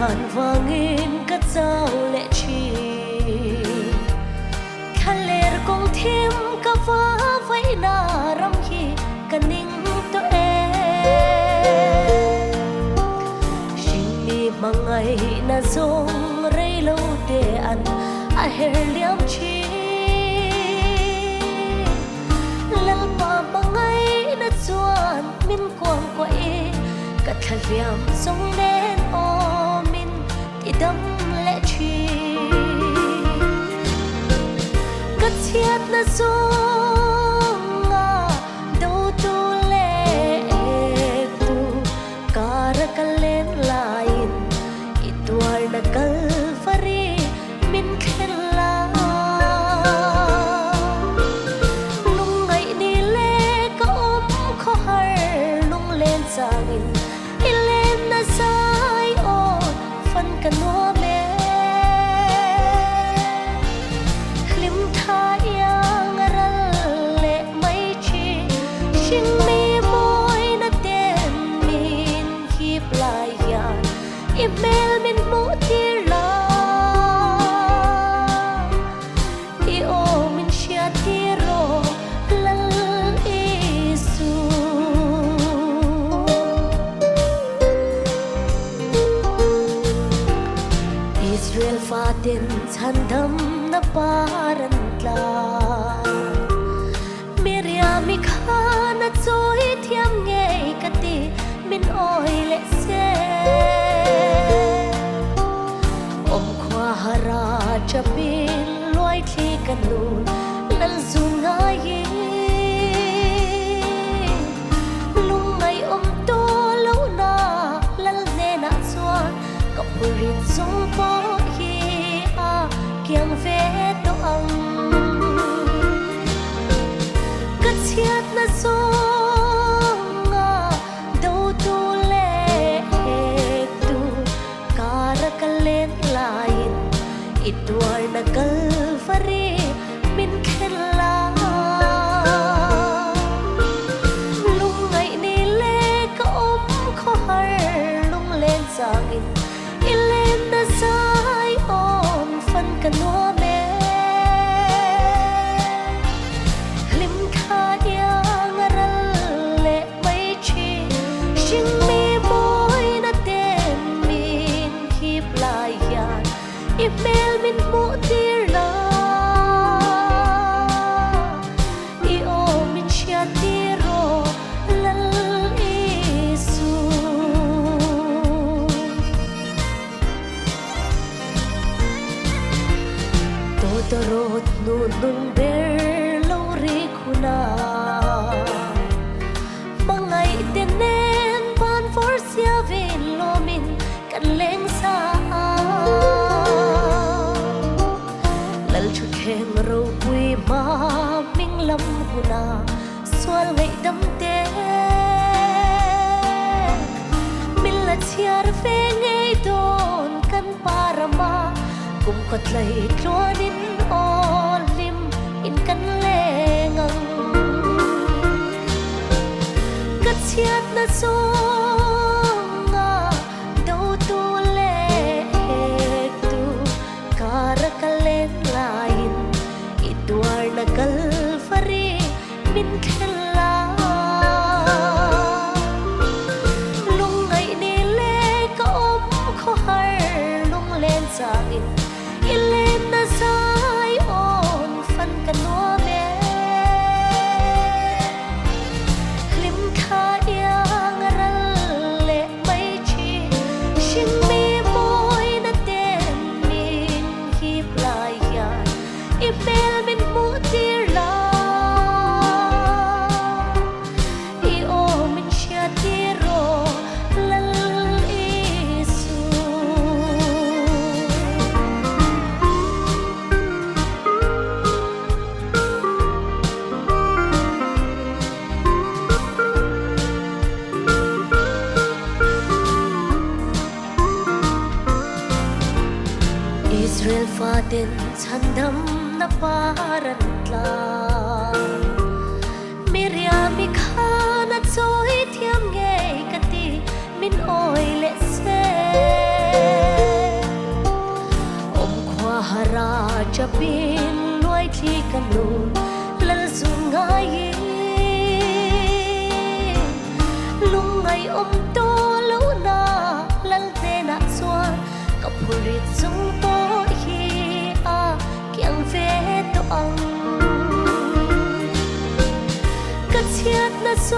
ngàn vangin cất giao lệ chi khaler kong thêm ka va vai na ram hi kaning to e shimi mangai na zong rei lo te an a her liam chi lal pa mangai na chuan min kwang kwa e ka thaliam song nen o min ti dam le chi ka chiat na song a do tu le tu kar kalen lain itwar na kalvari min khela lungai ni le ka kho har lung len sangin ilen na sai o fan ka no me hlim tha yang ral le mai chi shin mi boy na ten min hi plai ya email min mo tir la I o min shia tiro lal isu Israel fatin chandam na paran tla Miriam khana choi thiam nge kati min oi le se om khwa hara chapin loi thi kanun lal zunga yi lungai om to lo na lal ne na chuan kapurin song po hi a kyang ve to ang ka chiat na song a do tu le tu kar kalen lain itwar na kalvari min khela lungai ni le ka kho har lung len sangin ilen na sai om fan ka no me hlim kha yang ral le mai chi shin mi boy na ten min hi plai yan email min mo tir la I o min shia tiro lal isu Todorot nunung ber lo ri khuna mangai tenen ban for sia vin lo min kan leng sa lal chu khem ro pui ma ming lam huna swal ngai dam te min la chiar ve ngai don kan parama kum kot lai tlonin olim in kan lengang kat chiat na song a do tu le tu kar kalen lain itwar na kalvari min khela lungai ni le ka kho har lung len sangin ilen na sai on fan ka no me hlim kha yang ral le mai chi shin mi boy na ten min hi plai ya email min mo tir la I o min shia tiro lal isu Israel fatin chandam na paran tla Miriam khana choi thiam nge kati min oi le se จะบินลอยที่กันนูลันสูงง่ายลุงไงอมโตแล้วนาลันเตนะสวนกับผู้ริดซุงโตฮีอาเกียงเฟตอังกัดเชียดนะโซ